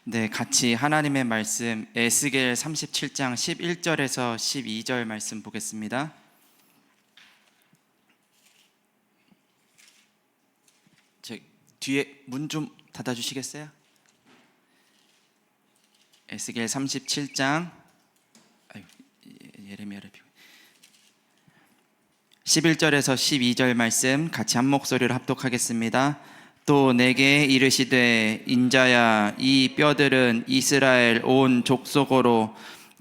네, 같이 하나님의 말씀 에스겔 37장 11절에서 12절 말씀 보겠습니다. 제 뒤에 문 좀 닫아 주시겠어요? 에스겔 37장 예레미야를 11절에서 12절 말씀 같이 한 목소리로 합독하겠습니다. 또 내게 이르시되 인자야, 이 뼈들은 이스라엘 온 족속으로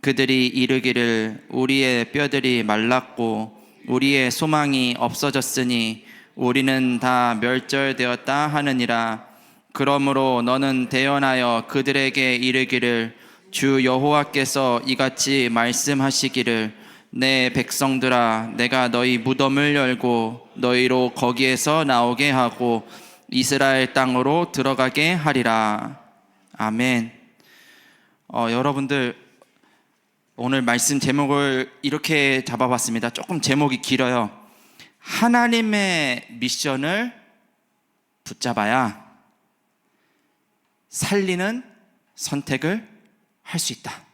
그들이 이르기를 우리의 뼈들이 말랐고 우리의 소망이 없어졌으니 우리는 다 멸절되었다 하느니라. 그러므로 너는 대언하여 그들에게 이르기를 주 여호와께서 이같이 말씀하시기를 내 백성들아, 내가 너희 무덤을 열고 너희로 거기에서 나오게 하고 이스라엘 땅으로 들어가게 하리라. 아멘. 여러분들, 오늘 말씀 제목을 이렇게 잡아봤습니다. 조금 제목이 길어요. 하나님의 미션을 붙잡아야 살리는 선택을 할 수 있다.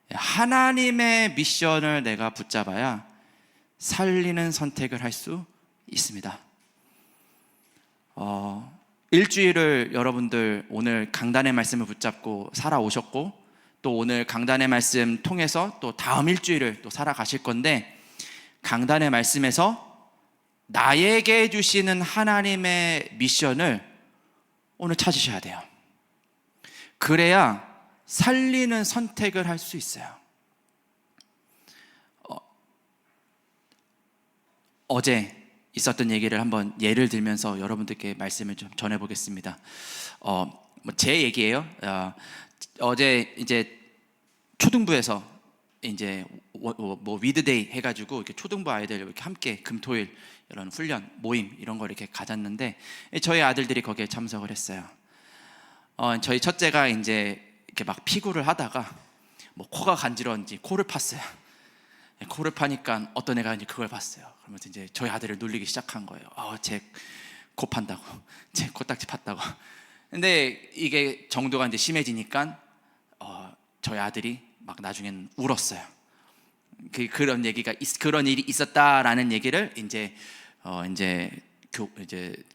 하나님의 미션을 내가 붙잡아야 살리는 선택을 할 수 있습니다. 일주일을 여러분들 오늘 강단의 말씀을 붙잡고 살아오셨고, 또 오늘 강단의 말씀 통해서 또 다음 일주일을 또 살아가실 건데, 강단의 말씀에서 나에게 주시는 하나님의 미션을 오늘 찾으셔야 돼요. 그래야 살리는 선택을 할 수 있어요. 어제 있었던 얘기를 한번 예를 들면서 여러분들께 말씀을 좀 전해보겠습니다. 제 얘기예요. 어제 이제 초등부에서 이제 위드데이 해가지고 이렇게 초등부 아이들 이렇게 함께 금토일 이런 훈련 모임 이런 거 이렇게 가졌는데, 저희 아들들이 거기에 참석을 했어요. 저희 첫째가 이제 이렇게 막 피구를 하다가 코가 간지러운지 코를 팠어요. 코를 파니까 어떤 애가 이제 그걸 봤어요. 그러면서 이제 저희 아들을 놀리기 시작한 거예요. 쟤 코 판다고, 쟤 코딱지 팠다고. 근데 이게 정도가 이제 심해지니까 저희 아들이 막 나중엔 울었어요. 그런 일이 있었다라는 얘기를 이제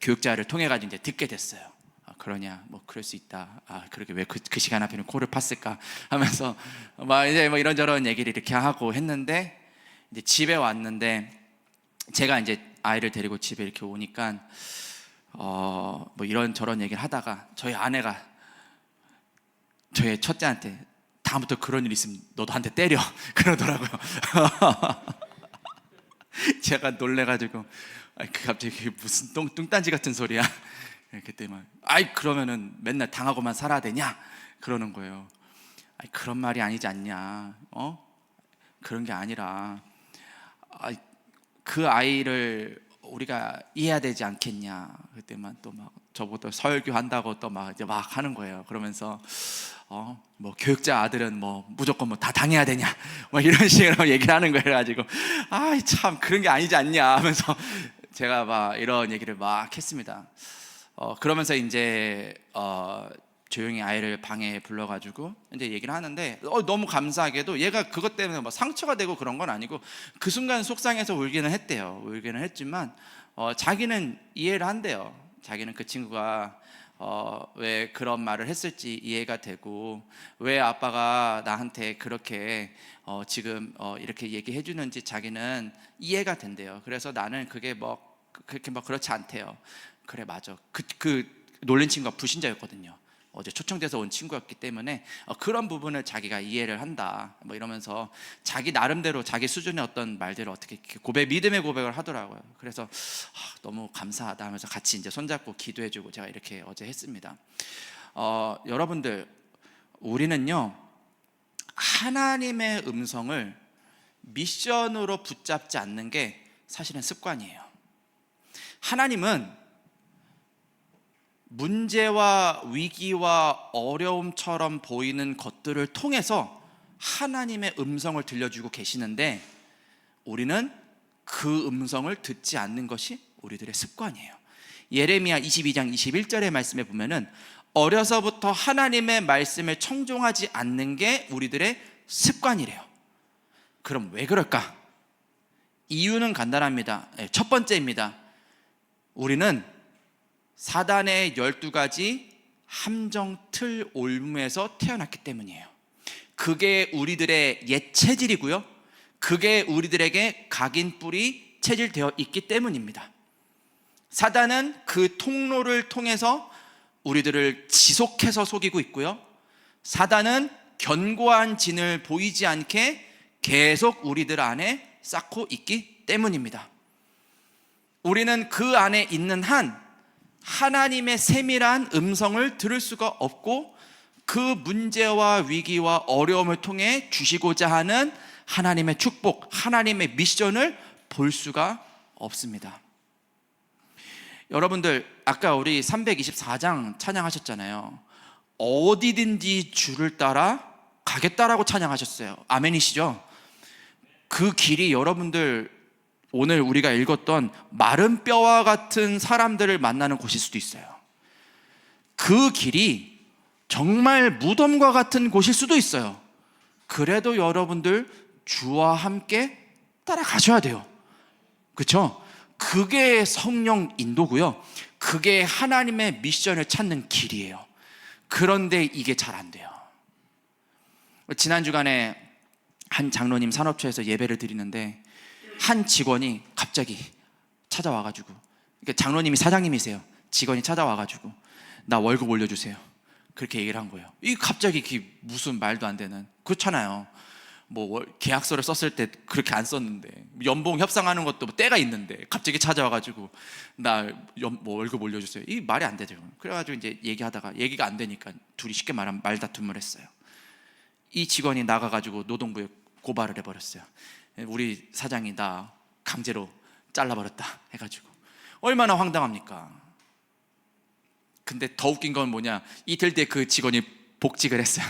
교육자를 통해 가지고 이제 듣게 됐어요. 그러냐, 그럴 수 있다. 그렇게 왜 그 시간 앞에는 코를 팠을까 하면서 이제 이런저런 얘기를 이렇게 하고 했는데, 이제 집에 왔는데 제가 이제 아이를 데리고 집에 이렇게 오니까 이런저런 얘기를 하다가 저희 아내가 저희 첫째한테 다음부터 그런 일 있으면 너도 한 대 때려 그러더라고요. 제가 놀래가지고 갑자기 무슨 뚱딴지 같은 소리야. 그때 그러면은 맨날 당하고만 살아야 되냐 그러는 거예요. 그런 말이 아니지 않냐. 그런 게 아니라 그 아이를 우리가 이해해야 되지 않겠냐. 그때만 또 저보다 설교한다고 또 이제 막 하는 거예요. 그러면서 교육자 아들은 무조건 다 당해야 되냐 이런 식으로 얘기를 하는 거예요. 가지고 참 그런 게 아니지 않냐 하면서 제가 이런 얘기를 막 했습니다. 그러면서 이제 조용히 아이를 방에 불러가지고 이제 얘기를 하는데, 너무 감사하게도 얘가 그것 때문에 상처가 되고 그런 건 아니고 그 순간 속상해서 울기는 했대요. 울기는 했지만 자기는 이해를 한대요. 자기는 그 친구가 왜 그런 말을 했을지 이해가 되고, 왜 아빠가 나한테 그렇게 지금 이렇게 얘기해 주는지 자기는 이해가 된대요. 그래서 나는 그게 그렇게 그렇지 않대요. 그래, 맞아. 그 놀린 친구가 불신자였거든요. 어제 초청돼서 온 친구였기 때문에 그런 부분을 자기가 이해를 한다 이러면서 자기 나름대로 자기 수준의 어떤 말들을 어떻게 믿음의 고백을 하더라고요. 그래서 너무 감사하다 하면서 같이 이제 손잡고 기도해주고 제가 이렇게 어제 했습니다. 여러분들, 우리는요 하나님의 음성을 미션으로 붙잡지 않는 게 사실은 습관이에요. 하나님은 문제와 위기와 어려움처럼 보이는 것들을 통해서 하나님의 음성을 들려주고 계시는데, 우리는 그 음성을 듣지 않는 것이 우리들의 습관이에요. 예레미야 22장 21절의 말씀에 보면은 어려서부터 하나님의 말씀을 청종하지 않는 게 우리들의 습관이래요. 그럼 왜 그럴까? 이유는 간단합니다. 첫 번째입니다. 우리는 사단의 12가지 함정 틀 올무에서 태어났기 때문이에요. 그게 우리들의 옛 체질이고요, 그게 우리들에게 각인 뿌리 체질되어 있기 때문입니다. 사단은 그 통로를 통해서 우리들을 지속해서 속이고 있고요, 사단은 견고한 진을 보이지 않게 계속 우리들 안에 쌓고 있기 때문입니다. 우리는 그 안에 있는 한 하나님의 세밀한 음성을 들을 수가 없고, 그 문제와 위기와 어려움을 통해 주시고자 하는 하나님의 축복, 하나님의 미션을 볼 수가 없습니다. 여러분들, 아까 우리 324장 찬양하셨잖아요. 어디든지 주를 따라 가겠다라고 찬양하셨어요. 아멘이시죠? 그 길이 여러분들 오늘 우리가 읽었던 마른 뼈와 같은 사람들을 만나는 곳일 수도 있어요. 그 길이 정말 무덤과 같은 곳일 수도 있어요. 그래도 여러분들 주와 함께 따라가셔야 돼요. 그렇죠? 그게 성령 인도고요, 그게 하나님의 미션을 찾는 길이에요. 그런데 이게 잘 안 돼요. 지난 주간에 한 장로님 산업초에서 예배를 드리는데 한 직원이 갑자기 찾아와가지고, 그러니까 장로님이 사장님이세요. 직원이 찾아와가지고 나 월급 올려주세요, 그렇게 얘기를 한 거예요. 이 갑자기 무슨 말도 안 되는, 그렇잖아요. 뭐 계약서를 썼을 때 그렇게 안 썼는데, 연봉 협상하는 것도 때가 있는데 갑자기 찾아와가지고 나 월급 올려주세요. 이 말이 안 되죠. 그래가지고 이제 얘기하다가 얘기가 안 되니까 둘이 쉽게 말하면 말다툼을 했어요. 이 직원이 나가가지고 노동부에 고발을 해버렸어요. 우리 사장이 나 강제로 잘라버렸다 해가지고. 얼마나 황당합니까? 근데 더 웃긴 건 뭐냐, 이틀 뒤에 그 직원이 복직을 했어요.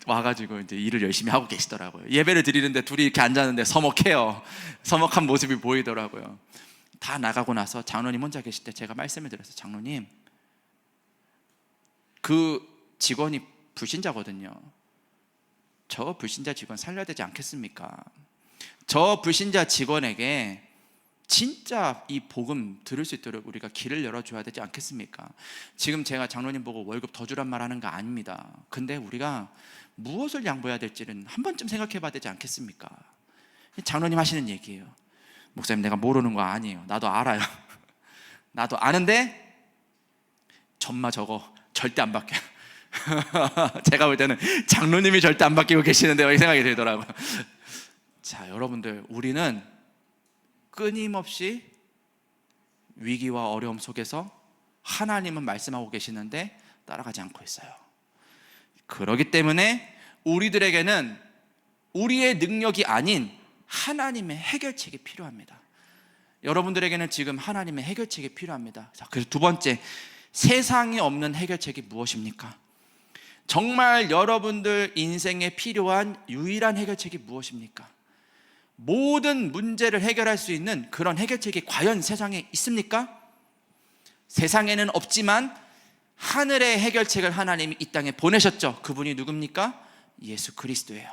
와가지고 이제 일을 열심히 하고 계시더라고요. 예배를 드리는데 둘이 이렇게 앉았는데 서먹해요. 서먹한 모습이 보이더라고요. 다 나가고 나서 장로님 혼자 계실 때 제가 말씀을 드렸어요. 장로님, 그 직원이 불신자거든요. 저 불신자 직원 살려야 되지 않겠습니까? 저 불신자 직원에게 진짜 이 복음 들을 수 있도록 우리가 길을 열어줘야 되지 않겠습니까? 지금 제가 장로님 보고 월급 더 주란 말 하는 거 아닙니다. 근데 우리가 무엇을 양보해야 될지는 한 번쯤 생각해 봐야 되지 않겠습니까? 장로님 하시는 얘기예요. 목사님, 내가 모르는 거 아니에요. 나도 알아요. 나도 아는데 전마 저거 절대 안 바뀌어요. 제가 볼 때는 장로님이 절대 안 바뀌고 계시는데 이 생각이 들더라고요. 자, 여러분들, 우리는 끊임없이 위기와 어려움 속에서 하나님은 말씀하고 계시는데 따라가지 않고 있어요. 그렇기 때문에 우리들에게는 우리의 능력이 아닌 하나님의 해결책이 필요합니다. 여러분들에게는 지금 하나님의 해결책이 필요합니다. 자, 그래서 두 번째, 세상에 없는 해결책이 무엇입니까? 정말 여러분들 인생에 필요한 유일한 해결책이 무엇입니까? 모든 문제를 해결할 수 있는 그런 해결책이 과연 세상에 있습니까? 세상에는 없지만 하늘의 해결책을 하나님이 이 땅에 보내셨죠. 그분이 누굽니까? 예수 그리스도예요.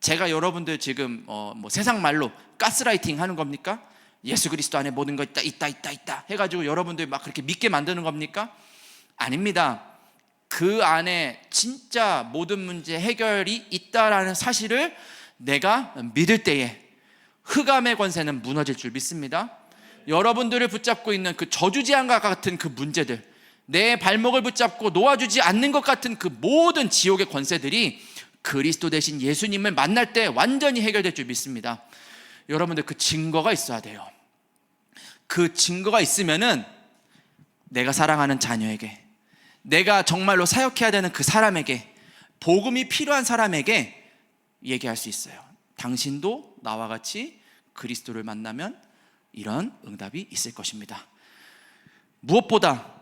제가 여러분들 지금 세상 말로 가스라이팅 하는 겁니까? 예수 그리스도 안에 모든 거 있다 해가지고 여러분들 막 그렇게 믿게 만드는 겁니까? 아닙니다. 그 안에 진짜 모든 문제 해결이 있다라는 사실을 내가 믿을 때에 흑암의 권세는 무너질 줄 믿습니다. 여러분들을 붙잡고 있는 그 저주재앙과 같은 그 문제들, 내 발목을 붙잡고 놓아주지 않는 것 같은 그 모든 지옥의 권세들이 그리스도 대신 예수님을 만날 때 완전히 해결될 줄 믿습니다. 여러분들, 그 증거가 있어야 돼요. 그 증거가 있으면은 내가 사랑하는 자녀에게, 내가 정말로 사역해야 되는 그 사람에게, 복음이 필요한 사람에게 얘기할 수 있어요. 당신도 나와 같이 그리스도를 만나면 이런 응답이 있을 것입니다. 무엇보다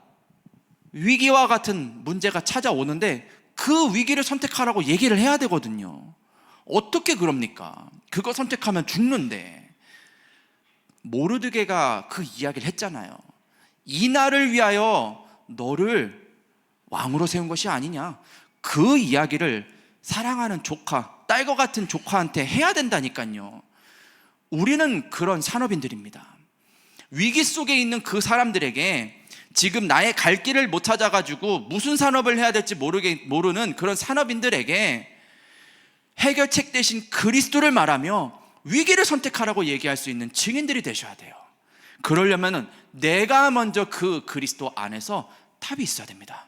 위기와 같은 문제가 찾아오는데 그 위기를 선택하라고 얘기를 해야 되거든요. 어떻게 그럽니까? 그거 선택하면 죽는데. 모르드게가 그 이야기를 했잖아요. 이 날을 위하여 너를 왕으로 세운 것이 아니냐. 그 이야기를 사랑하는 조카, 딸과 같은 조카한테 해야 된다니까요. 우리는 그런 산업인들입니다. 위기 속에 있는 그 사람들에게 지금 나의 갈 길을 못 찾아가지고 무슨 산업을 해야 될지 모르는 그런 산업인들에게 해결책 대신 그리스도를 말하며 위기를 선택하라고 얘기할 수 있는 증인들이 되셔야 돼요. 그러려면 내가 먼저 그 그리스도 안에서 답이 있어야 됩니다.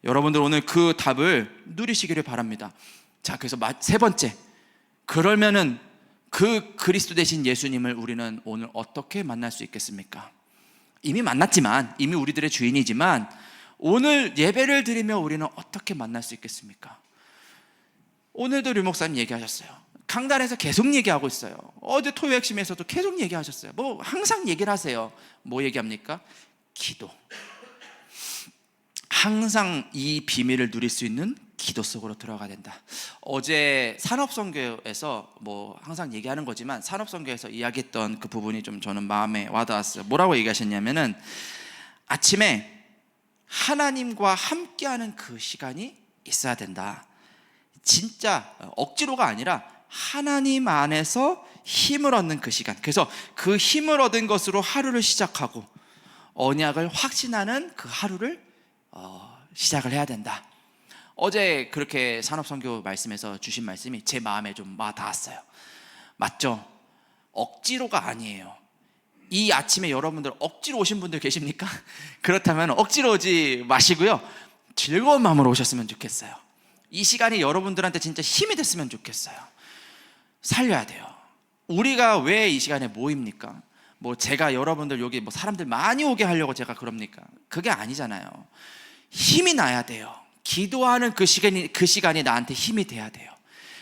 여러분들 오늘 그 답을 누리시기를 바랍니다. 자, 그래서 세 번째, 그러면은 그 그리스도 되신 예수님을 우리는 오늘 어떻게 만날 수 있겠습니까? 이미 만났지만, 이미 우리들의 주인이지만 오늘 예배를 드리며 우리는 어떻게 만날 수 있겠습니까? 오늘도 류 목사님 얘기하셨어요. 강단에서 계속 얘기하고 있어요. 어제 토요 핵심에서도 계속 얘기하셨어요. 뭐 항상 얘기를 하세요. 뭐 얘기합니까? 기도. 항상 이 비밀을 누릴 수 있는 기도 속으로 들어가야 된다. 어제 산업선교에서 뭐 항상 얘기하는 거지만 산업선교에서 이야기했던 그 부분이 좀 저는 마음에 와닿았어요. 뭐라고 얘기하셨냐면은 아침에 하나님과 함께하는 그 시간이 있어야 된다. 진짜 억지로가 아니라 하나님 안에서 힘을 얻는 그 시간. 그래서 그 힘을 얻은 것으로 하루를 시작하고 언약을 확신하는 그 하루를 시작을 해야 된다. 어제 그렇게 산업선교 말씀에서 주신 말씀이 제 마음에 좀 와닿았어요. 맞죠? 억지로가 아니에요. 이 아침에 여러분들 억지로 오신 분들 계십니까? 그렇다면 억지로 오지 마시고요, 즐거운 마음으로 오셨으면 좋겠어요. 이 시간이 여러분들한테 진짜 힘이 됐으면 좋겠어요. 살려야 돼요. 우리가 왜 이 시간에 모입니까? 뭐 제가 여러분들 여기 뭐 사람들 많이 오게 하려고 제가 그럽니까? 그게 아니잖아요. 힘이 나야 돼요. 기도하는 그 시간이 나한테 힘이 돼야 돼요.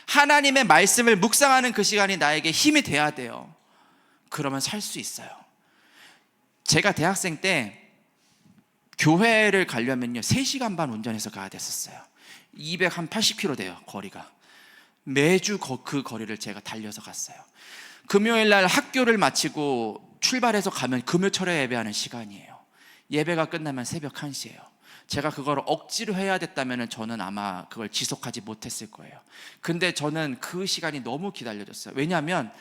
하나님의 말씀을 묵상하는 그 시간이 나에게 힘이 돼야 돼요. 그러면 살 수 있어요. 제가 대학생 때 교회를 가려면요 3시간 반 운전해서 가야 됐었어요. 280km 돼요, 거리가. 매주 그 거리를 제가 달려서 갔어요. 금요일날 학교를 마치고 출발해서 가면 금요철에 예배하는 시간이에요. 예배가 끝나면 새벽 1시예요. 제가 그걸 억지로 해야 됐다면 저는 아마 그걸 지속하지 못했을 거예요. 근데 저는 그 시간이 너무 기다려졌어요. 왜냐하면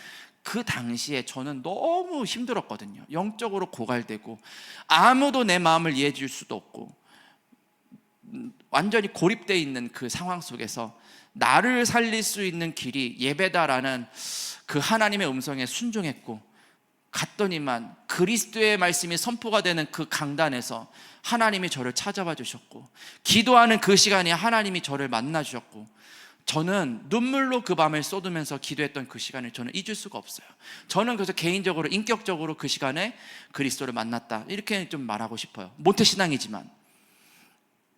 그 당시에 저는 너무 힘들었거든요. 영적으로 고갈되고 아무도 내 마음을 이해해 줄 수도 없고 완전히 고립되어 있는 그 상황 속에서 나를 살릴 수 있는 길이 예배다라는 그 하나님의 음성에 순종했고, 갔더니만 그리스도의 말씀이 선포가 되는 그 강단에서 하나님이 저를 찾아봐 주셨고, 기도하는 그 시간에 하나님이 저를 만나 주셨고, 저는 눈물로 그 밤을 쏟으면서 기도했던 그 시간을 저는 잊을 수가 없어요. 저는 그래서 개인적으로 인격적으로 그 시간에 그리스도를 만났다, 이렇게 좀 말하고 싶어요. 모태신앙이지만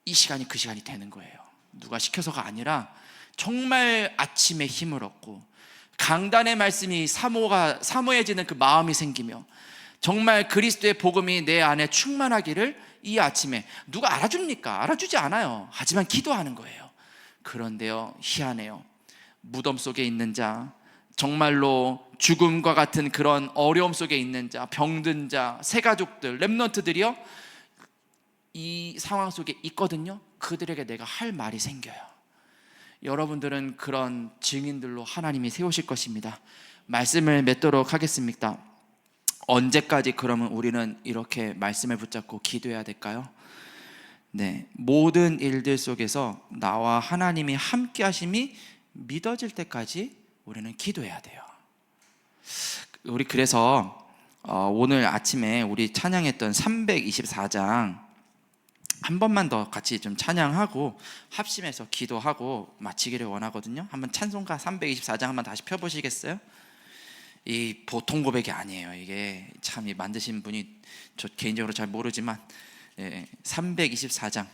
이 시간이 그 시간이 되는 거예요. 누가 시켜서가 아니라 정말 아침에 힘을 얻고 강단의 말씀이 사모해지는 그 마음이 생기며 정말 그리스도의 복음이 내 안에 충만하기를 이 아침에 누가 알아줍니까? 알아주지 않아요. 하지만 기도하는 거예요. 그런데요, 희한해요. 무덤 속에 있는 자, 정말로 죽음과 같은 그런 어려움 속에 있는 자, 병든 자, 새가족들, 렘넌트들이요, 이 상황 속에 있거든요. 그들에게 내가 할 말이 생겨요. 여러분들은 그런 증인들로 하나님이 세우실 것입니다. 말씀을 맺도록 하겠습니다. 언제까지 그러면 우리는 이렇게 말씀을 붙잡고 기도해야 될까요? 네, 모든 일들 속에서 나와 하나님이 함께 하심이 믿어질 때까지 우리는 기도해야 돼요. 우리 그래서 오늘 아침에 우리 찬양했던 324장 한 번만 더 같이 좀 찬양하고 합심해서 기도하고 마치기를 원하거든요. 한번 찬송가 324장 한번 다시 펴보시겠어요? 이 보통 고백이 아니에요. 이게 참 만드신 분이 저 개인적으로 잘 모르지만 324장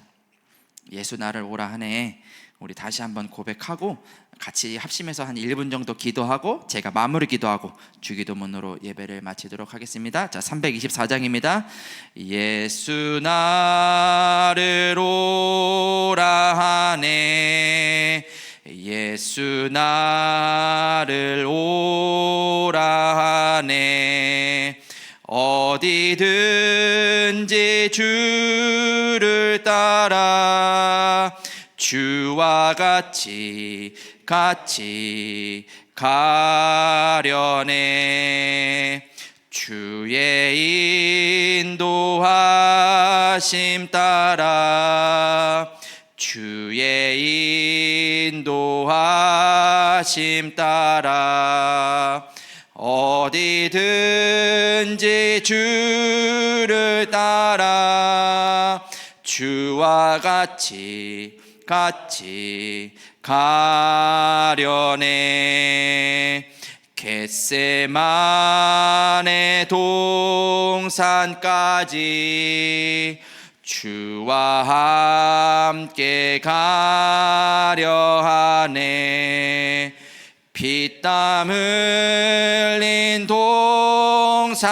예수 나를 오라 하네, 우리 다시 한번 고백하고 같이 합심해서 한 1분 정도 기도하고 제가 마무리 기도하고 주기도문으로 예배를 마치도록 하겠습니다. 자, 324장입니다. 예수 나를 오라 하네, 예수 나를 오라 하네, 어디든지 주를 따라 주와 같이 가려네. 주의 인도하심 따라 주의 인도하심 따라 어디든지 주를 따라 주와 같이 가려네. 겟세마네 동산까지 주와 함께 가려 하네. 피땀 흘린 동산까지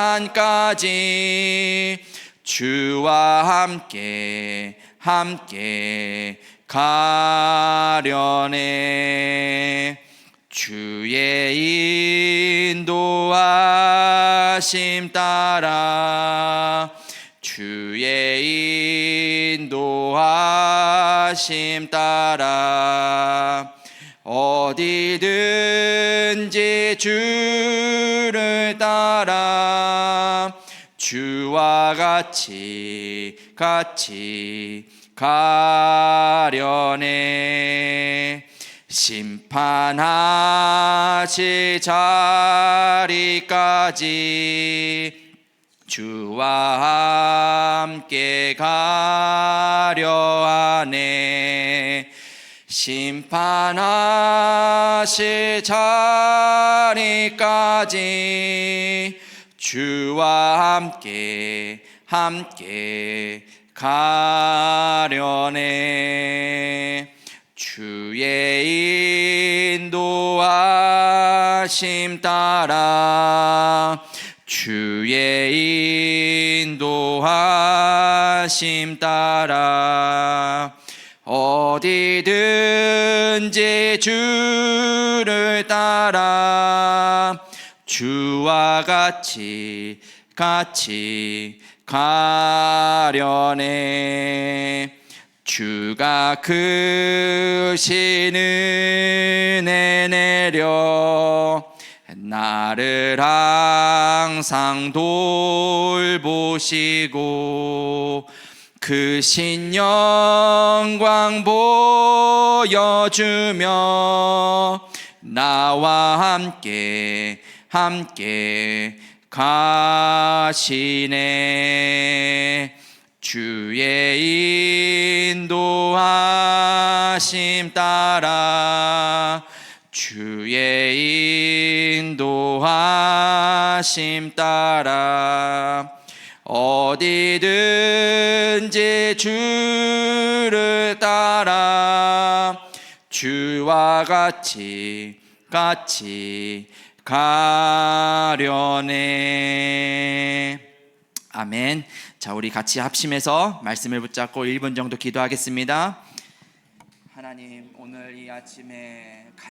주와 함께 가려네. 주의 인도하심 따라 주의 인도하심 따라 어디든지 주를 따라 주와 같이 가려네. 심판하실 자리까지 주와 함께 가려 하네. 심판하실 자리까지 주와 함께 가려네. 주의 인도하심 따라 주의 인도하심 따라 어디든지 주를 따라 주와 같이 가려네. 주가 크신 은혜 내려 나를 항상 돌보시고 크신 영광 보여주며 나와 함께 가시네. 주의 인도하심 따라 주의 인도하심 따라 어디든지 주를 따라 주와 같이 가려네. 아멘. 자, 우리 같이 합심해서 말씀을 붙잡고 1분 정도 기도하겠습니다. 하나님, 오늘 이 아침에